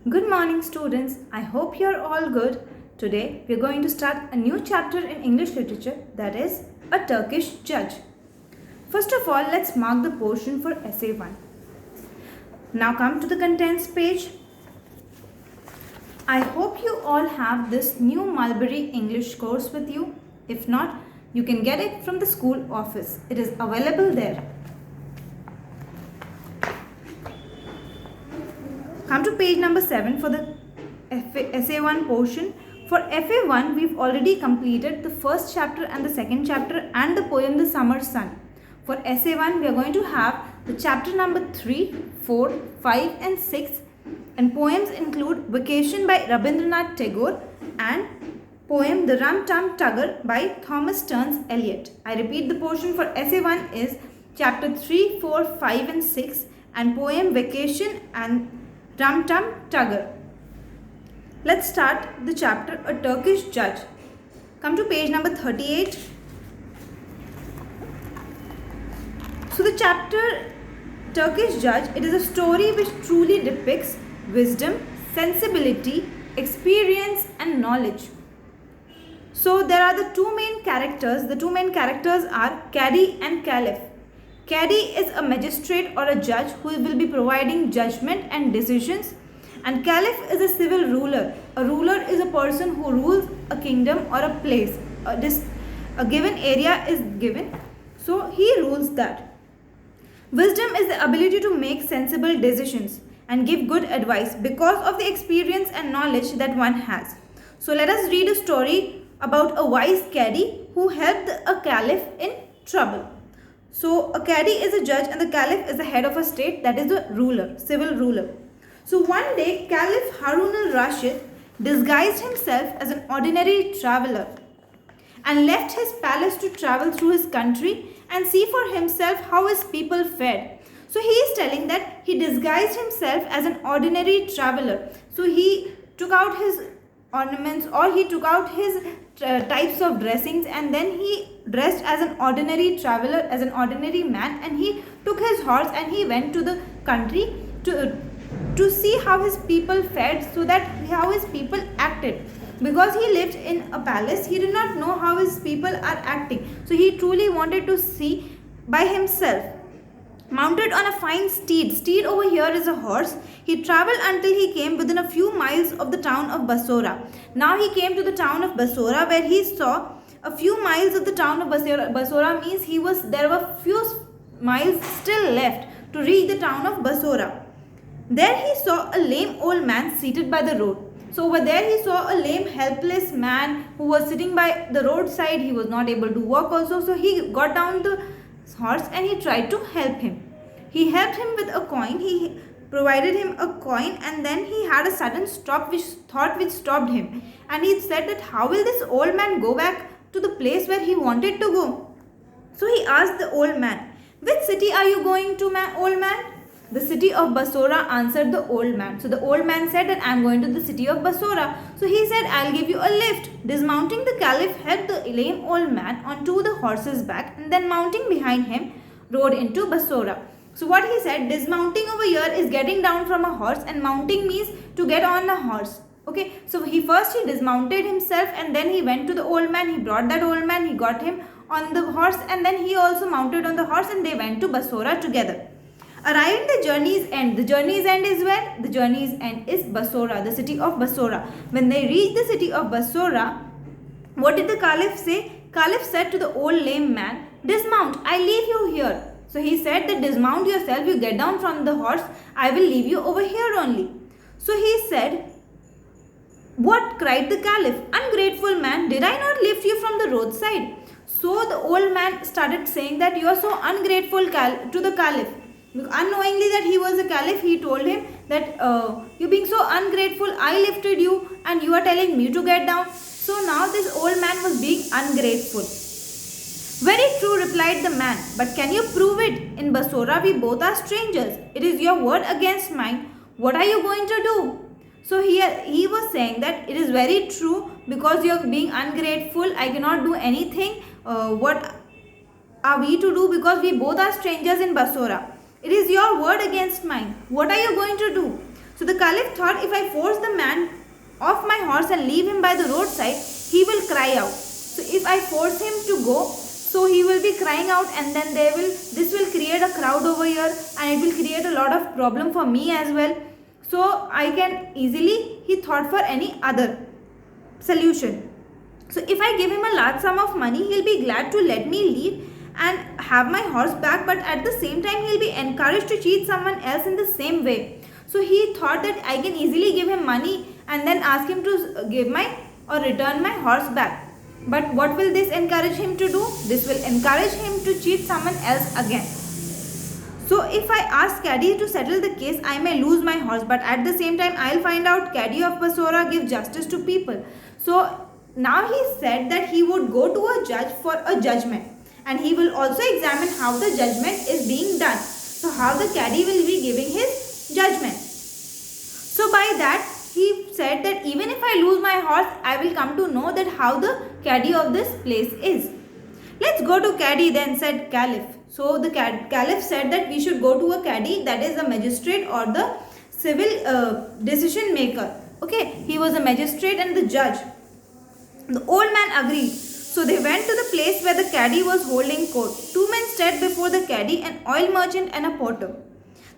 Good morning, students. I hope you're all good. Today, we're going to start a new chapter in English literature, that is, a Turkish judge. First of all, let's mark the portion for Essay 1. Now come to the contents page. I hope you all have this new Mulberry English course with you. If not, you can get it from the school office. It is available there. Come to page number 7 for the Essay 1 portion. For Essay 1, we've already completed the first chapter and the second chapter and the poem The Summer Sun. For Essay 1, we are going to have the chapter number 3, 4, 5 and 6. And poems include Vacation by Rabindranath Tagore and poem The Rum Tum Tugger by Thomas Stearns Eliot. I repeat, the portion for Essay 1 is chapter 3, 4, 5 and 6 and poem Vacation and Rum Tum Tugger. Let's start the chapter A Turkish Judge. Come to page number 38. So the chapter Turkish Judge, it is a story which truly depicts wisdom, sensibility, experience and knowledge. So there are the two main characters. The two main characters are Cadi and Caliph. Cadi is a magistrate or a judge who will be providing judgment and decisions, and Caliph is a civil ruler. A ruler is a person who rules a kingdom or a place. A given area is given, so he rules that. Wisdom is the ability to make sensible decisions and give good advice because of the experience and knowledge that one has. So let us read a story about a wise Cadi who helped a Caliph in trouble. So a Cadi is a judge and the Caliph is the head of a state, that is a ruler, civil ruler. So one day Caliph Harun al-Rashid disguised himself as an ordinary traveler and left his palace to travel through his country and see for himself how his people fared. So he is telling that he disguised himself as an ordinary traveler. So he took out his ornaments or he took out his types of dressings and then he dressed as an ordinary traveler, as an ordinary man, and he took his horse and he went to the country to see how his people fared, so that how his people acted. Because he lived in a palace, he did not know how his people are acting. So he truly wanted to see by himself. Mounted on a fine steed over here is a horse, he travelled until he came within a few miles of the town of Basora. Now he came to the town of Basora, where he saw a few miles of the town of Basora. Basora means there were few miles still left to reach the town of Basora. There he saw a lame old man seated by the road. So over there he saw a lame helpless man who was sitting by the roadside. He was not able to walk also. So he got down the horse and he tried to help him. He helped him with a coin. He provided him a coin and then he had a sudden thought which stopped him. And he said that how will this old man go back to the place where he wanted to go? So he asked the old man, "Which city are you going to, old man?" "The city of Basora," answered the old man. So the old man said that I am going to the city of Basora. So he said, "I'll give you a lift." Dismounting, the Caliph helped the lame old man onto the horse's back and then mounting behind him rode into Basora. So what he said, dismounting over here is getting down from a horse and mounting means to get on a horse. Okay, so he dismounted himself and then he went to the old man. He brought that old man, he got him on the horse and then he also mounted on the horse and they went to Basora together. Arriving the journey's end. The journey's end is where? The journey's end is Basora, the city of Basora. When they reached the city of Basora, what did the Caliph say? Caliph said to the old lame man, "Dismount, I leave you here." So he said that dismount yourself, you get down from the horse, I will leave you over here only. So he said, "What?" cried the Caliph. "Ungrateful man, did I not lift you from the roadside?" So the old man started saying that you are so ungrateful to the Caliph. Unknowingly that he was a Caliph, he told him that you being so ungrateful, I lifted you and you are telling me to get down. So now this old man was being ungrateful. "Very true," replied the man, "but can you prove it? In Basora we both are strangers. It is your word against mine. What are you going to do?" So he was saying that it is very true because you are being ungrateful. I cannot do anything. What are we to do because we both are strangers in Basora? It is your word against mine. What are you going to do? So the Caliph thought, if I force the man off my horse and leave him by the roadside, he will cry out. So if I force him to go, so he will be crying out, and then this will create a crowd over here, and it will create a lot of problem for me as well. So I can easily, he thought for any other solution. So if I give him a large sum of money, he'll be glad to let me leave and have my horse back, but at the same time he'll be encouraged to cheat someone else in the same way. So he thought that I can easily give him money and then ask him to give my or return my horse back. But what will this encourage him to do? This will encourage him to cheat someone else again. So if I ask Cadi to settle the case, I may lose my horse, but at the same time I will find out Cadi of Basora give justice to people. So now he said that he would go to a judge for a judgment, and he will also examine how the judgment is being done. So how the Cadi will be giving his judgment. So by that he said that even if I lose my horse, I will come to know that how the Cadi of this place is. Let's go to Cadi then, said Caliph. So the Caliph said that we should go to a Cadi, that is the magistrate or the civil decision maker. Okay, he was a magistrate and the judge. The old man agreed. So they went to the place where the Cadi was holding court. Two men stood before the Cadi, an oil merchant and a potter.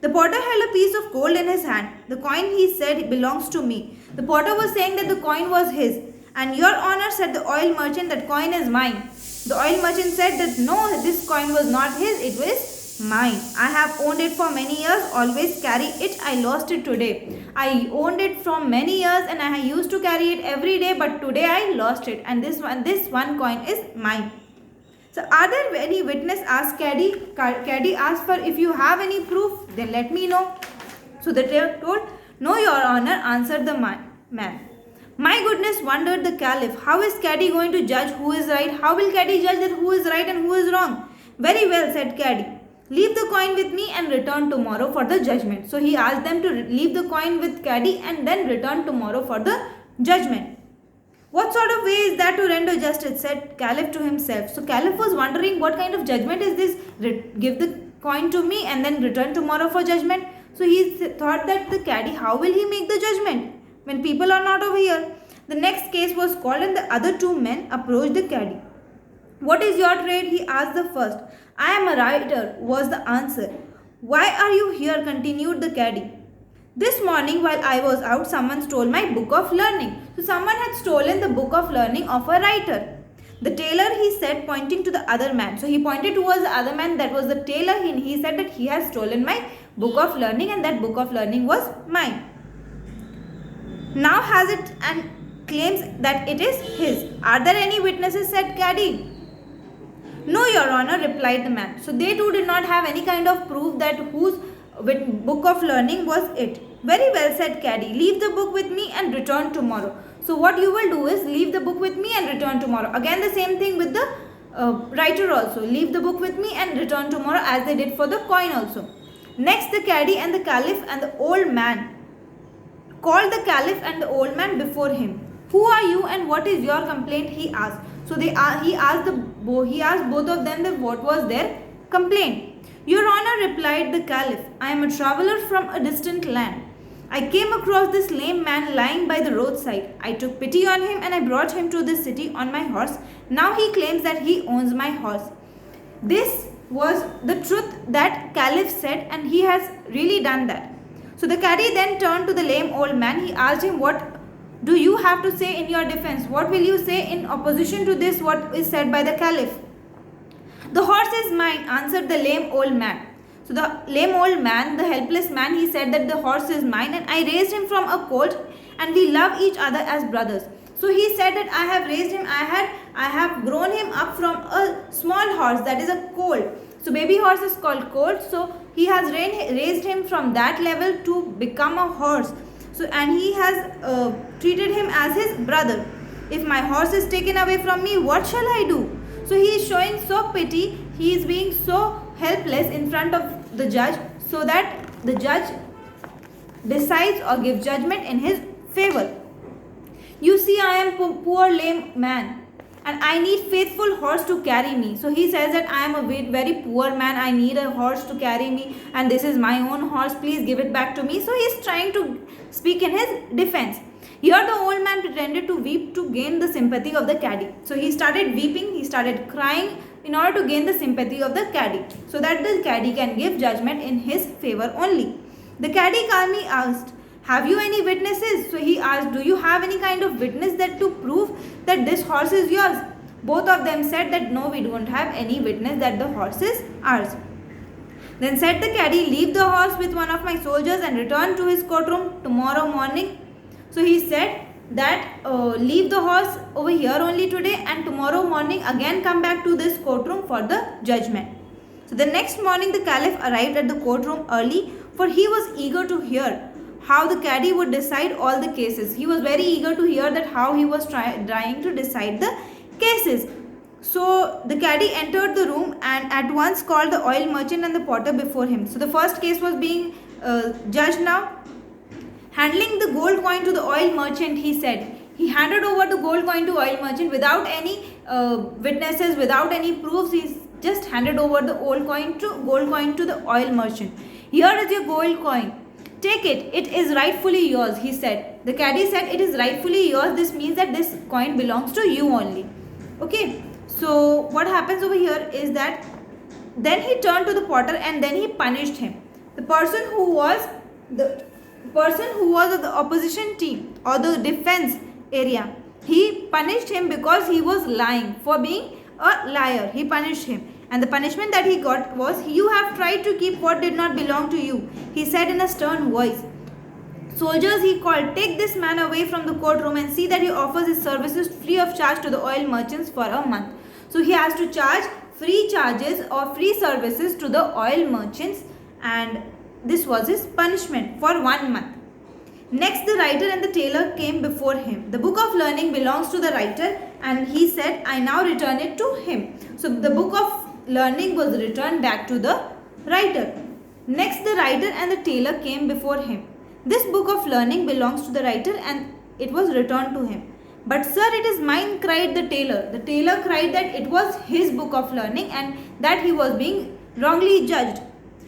The potter held a piece of gold in his hand. The coin, he said, belongs to me. The potter was saying that the coin was his. And your honor, said the oil merchant, that coin is mine. The oil merchant said that no, this coin was not his, it was mine. I have owned it for many years, always carry it. I lost it today. I owned it from many years and I used to carry it every day, but today I lost it, and this one coin is mine. So are there any witness? Asked Cadi. Cadi asked for, if you have any proof, then let me know. So they told, no, your honor, answered the man. My goodness, wondered the Caliph, how is Cadi going to judge who is right? How will Cadi judge that who is right and who is wrong? Very well, said Cadi. Leave the coin with me and return tomorrow for the judgment. So he asked them to leave the coin with Cadi and then return tomorrow for the judgment. What sort of way is that to render justice? Said Caliph to himself. So Caliph was wondering, what kind of judgment is this? Give the coin to me and then return tomorrow for judgment. So he thought that the Cadi, how will he make the judgment when people are not over here? The next case was called and the other two men approached the Cadi. What is your trade? He asked the first. I am a writer, was the answer. Why are you here? Continued the Cadi. This morning while I was out, someone stole my book of learning. So someone had stolen the book of learning of a writer. The tailor, he said, pointing to the other man. So he pointed towards the other man, that was the tailor. He said that he has stolen my book of learning and that book of learning was mine. Now has it and claims that it is his. Are there any witnesses? Said Cadi. No, your honor, replied the man. So they too did not have any kind of proof that whose book of learning was it. Very well, said Cadi. Leave the book with me and return tomorrow. So what you will do is leave the book with me and return tomorrow. Again the same thing with the writer also. Leave the book with me and return tomorrow, as they did for the coin also. Next the Cadi and the Caliph and the old man called the Caliph and the old man before him. Who are you and what is your complaint? He asked. So he asked both of them that what was their complaint. Your honor, replied the Caliph, I am a traveller from a distant land. I came across this lame man lying by the roadside. I took pity on him and I brought him to this city on my horse. Now he claims that he owns my horse. This was the truth that Caliph said, and he has really done that. So the Cadi then turned to the lame old man. He asked him, what do you have to say in your defense? What will you say in opposition to this, what is said by the Caliph? The horse is mine, answered the lame old man. So the lame old man, the helpless man, he said that the horse is mine and I raised him from a colt and we love each other as brothers. So he said that I have raised him, I have grown him up from a small horse, that is a colt. So baby horse is called colt. So he has raised him from that level to become a horse. So and he has treated him as his brother. If my horse is taken away from me, what shall I do? So he is showing so pity, he is being so helpless in front of the judge, so that the judge decides or gives judgment in his favor. You see, I am poor lame man and I need faithful horse to carry me. So he says that I am a very poor man, I need a horse to carry me, and this is my own horse, please give it back to me. So he is trying to speak in his defense. Here the old man pretended to weep to gain the sympathy of the caddy. So he started weeping, he started crying in order to gain the sympathy of the caddy, so that the caddy can give judgment in his favor only. The caddy calmly asked, have you any witnesses? So he asked, do you have any kind of witness that to prove that this horse is yours? Both of them said that no, we don't have any witness that the horse is ours. Then said the caddy, leave the horse with one of my soldiers and return to his courtroom tomorrow morning. So he said that leave the horse over here only today, and tomorrow morning again come back to this courtroom for the judgment. So the next morning the caliph arrived at the courtroom early, for he was eager to hear how the caddy would decide all the cases. He was very eager to hear that how he was trying to decide the cases. So the caddy entered the room and at once called the oil merchant and the potter before him. So the first case was being judged now. Handling the gold coin to the oil merchant, he said. He handed over the gold coin to oil merchant without any witnesses, without any proofs. He just handed over the gold coin to the oil merchant. Here is your gold coin. Take it. It is rightfully yours, he said. The caddy said, it is rightfully yours. This means that this coin belongs to you only. Okay. So what happens over here is that then he turned to the potter and then he punished him. The person who was of the opposition team or the defense area, he punished him because he was lying. For being a liar, he punished him. And the punishment that he got was, you have tried to keep what did not belong to you, he said in a stern voice. Soldiers, he called, take this man away from the courtroom and see that he offers his services free of charge to the oil merchants for a month. So he has to charge free charges or free services to the oil merchants, and this was his punishment for 1 month. Next, the writer and the tailor came before him. The book of learning belongs to the writer, and he said, I now return it to him. So the book of learning was returned back to the writer. Next, the writer and the tailor came before him. This book of learning belongs to the writer and it was returned to him. But sir, it is mine, cried the tailor. The tailor cried that it was his book of learning and that he was being wrongly judged.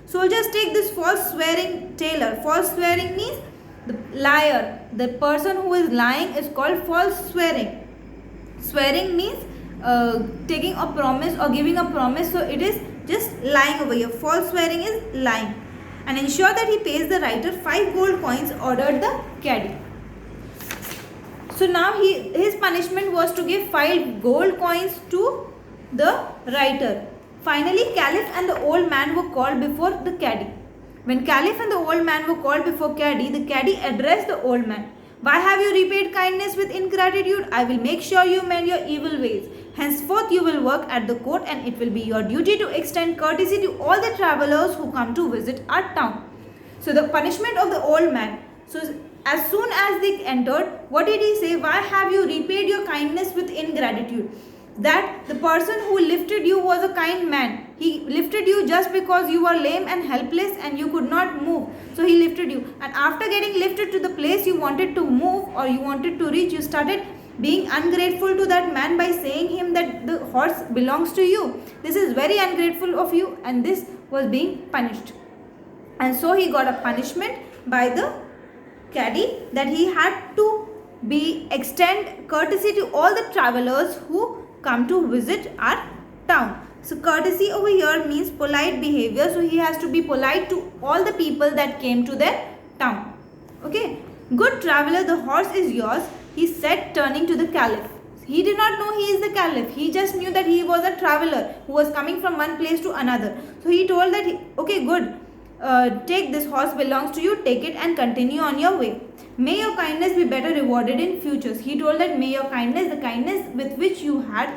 Soldiers, take this false swearing tailor. False swearing means the liar. The person who is lying is called false swearing. Swearing means taking a promise or giving a promise. So it is just lying over here. False swearing is lying. And ensure that he pays the writer 5 gold coins, ordered the caddy. So now his punishment was to give 5 gold coins to the writer. Finally, Caliph and the old man were called before the caddy. When Caliph and the old man were called before caddy, the caddy addressed the old man. Why have you repaid kindness with ingratitude? I will make sure you mend your evil ways. Henceforth you will work at the court, and it will be your duty to extend courtesy to all the travelers who come to visit our town. So the punishment of the old man. So as soon as they entered, what did he say? Why have you repaid your kindness with ingratitude? That the person who lifted you was a kind man. He lifted you just because you were lame and helpless and you could not move. So he lifted you. And after getting lifted to the place you wanted to move or you wanted to reach, you started being ungrateful to that man by saying him that the horse belongs to you. This is very ungrateful of you, and this was being punished. And so he got a punishment by the caddy that he had to extend courtesy to all the travelers who come to visit our town. So courtesy over here means polite behavior. So he has to be polite to all the people that came to their town. Okay. Good traveler, the horse is yours, he said, turning to the caliph. He did not know he is the caliph. He just knew that he was a traveler who was coming from one place to another. So he told that, okay, good. Take this horse belongs to you. Take it and continue on your way. May your kindness be better rewarded in futures. He told that may your kindness, the kindness with which you had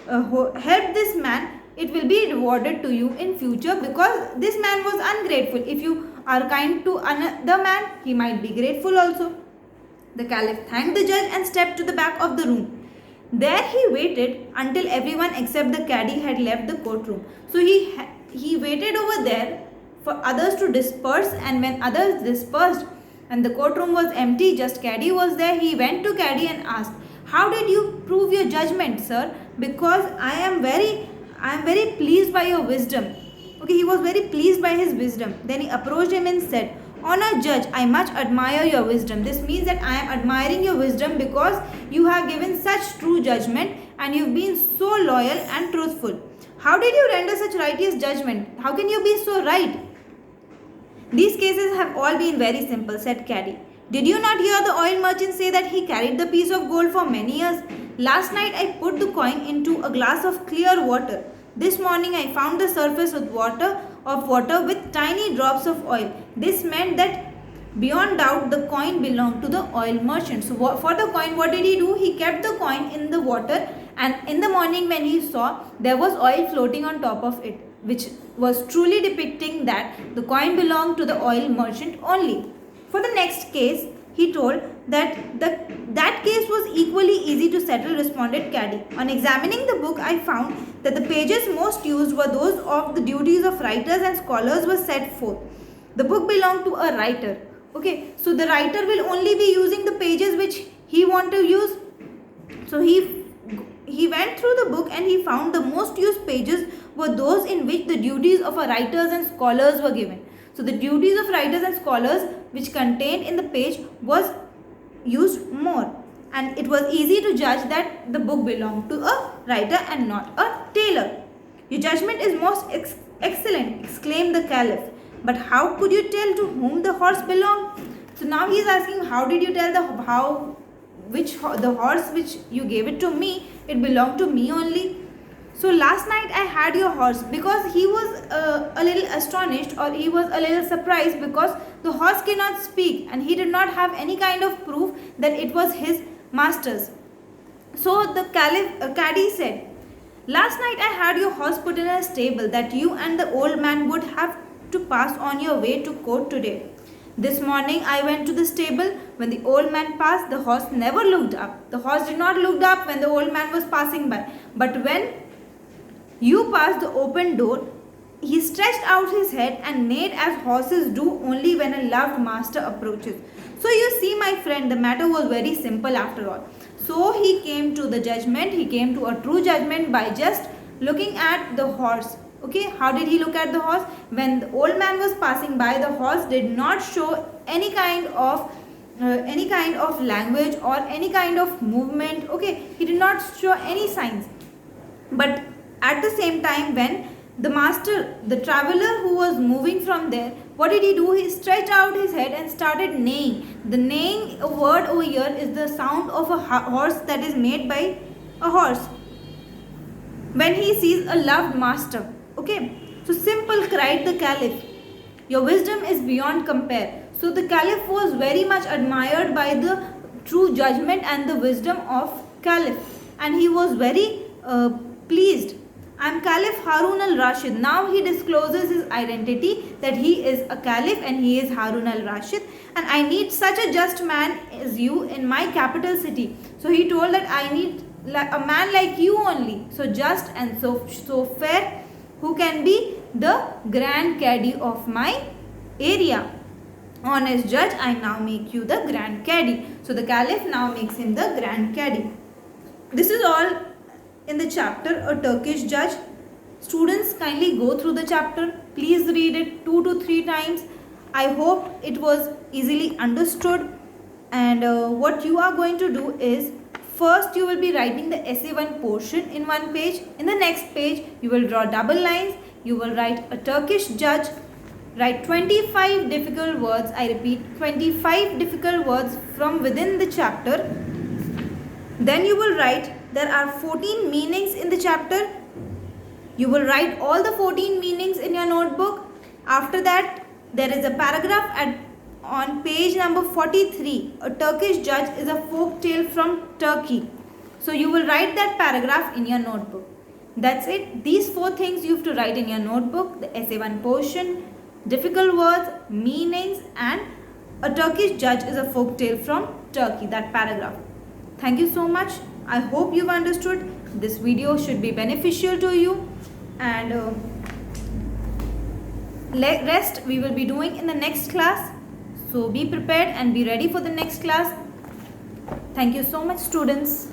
helped this man, it will be rewarded to you in future, because this man was ungrateful. If you are kind to another man, he might be grateful also. The caliph thanked the judge and stepped to the back of the room. There he waited until everyone except the caddy had left the courtroom. So he waited over there for others to disperse, and when others dispersed and the courtroom was empty, just caddy was there, he went to caddy and asked, How did you prove your judgment, sir? Because I am very pleased by your wisdom. Okay, he was very pleased by his wisdom. Then he approached him and said, Honored judge, I much admire your wisdom. This means that I am admiring your wisdom because you have given such true judgment and you've been so loyal and truthful. How did you render such righteous judgment? How can you be so right? These cases have all been very simple, said Caddy. Did you not hear the oil merchant say that he carried the piece of gold for many years? Last night I put the coin into a glass of clear water. This morning I found the surface of water with tiny drops of oil. This meant that beyond doubt the coin belonged to the oil merchant. So for the coin, what did he do? He kept the coin in the water, and in the morning when he saw, there was oil floating on top of it, which was truly depicting that the coin belonged to the oil merchant only. For the next case, he told that that case was equally easy to settle, responded Caddy. On examining the book, I found that the pages most used were those of the duties of writers and scholars were set forth. The book belonged to a writer. Okay, so the writer will only be using the pages which he want to use. So he went through the book and he found the most used pages were those in which the duties of a writers and scholars were given. So the duties of writers and scholars which contained in the page was used more, and it was easy to judge that the book belonged to a writer and not a tailor. Your judgment is most excellent, exclaimed the Caliph. But how could you tell to whom the horse belonged? So now he is asking, how did you tell the horse which you gave it to me, it belonged to me only? So last night I had your horse, because he was a little astonished, or he was a little surprised, because the horse cannot speak and he did not have any kind of proof that it was his master's. So the Caddy said, last night I had your horse put in a stable that you and the old man would have to pass on your way to court today. This morning I went to the stable. When the old man passed, the horse never looked up. The horse did not look up when the old man was passing by. But when you passed the open door, he stretched out his head and neighed as horses do only when a loved master approaches. So you see, my friend, the matter was very simple after all. So he came to the judgment, he came to a true judgment by just looking at the horse. Okay, how did he look at the horse? When the old man was passing by, the horse did not show any kind of language or any kind of movement. Okay, he did not show any signs. But at the same time, when the master, the traveler who was moving from there, what did he do? He stretched out his head and started neighing. The neighing word over here is the sound of a horse that is made by a horse when he sees a loved master. Okay, so simple, cried the Caliph. Your wisdom is beyond compare. So the Caliph was very much admired by the true judgment and the wisdom of Caliph, and he was very pleased. I am Caliph Harun al-Rashid. Now he discloses his identity, that he is a Caliph and he is Harun al-Rashid, and I need such a just man as you in my capital city. So he told that I need a man like you only, so just and so fair, who can be the Grand Caddy of my area. Honest judge, I now make you the Grand Caddy. So the Caliph now makes him the Grand Caddy. This is all in the chapter A Turkish Judge. Students, kindly go through the chapter. Please read it 2 to 3 times. I hope it was easily understood. And what you are going to do is, first you will be writing the essay 1 portion in one page. In the next page, you will draw double lines. You will write a Turkish judge. Write 25 difficult words. I repeat, 25 difficult words from within the chapter. Then you will write, there are 14 meanings in the chapter. You will write all the 14 meanings in your notebook. After that, there is a paragraph on page number 43. A Turkish judge is a folk tale from Turkey. So you will write that paragraph in your notebook. That's it. These 4 things you have to write in your notebook. The essay 1 portion, difficult words, meanings, and a Turkish judge is a folk tale from Turkey. That paragraph. Thank you so much. I hope you've understood. This video should be beneficial to you, and rest we will be doing in the next class. So be prepared and be ready for the next class. Thank you so much, students.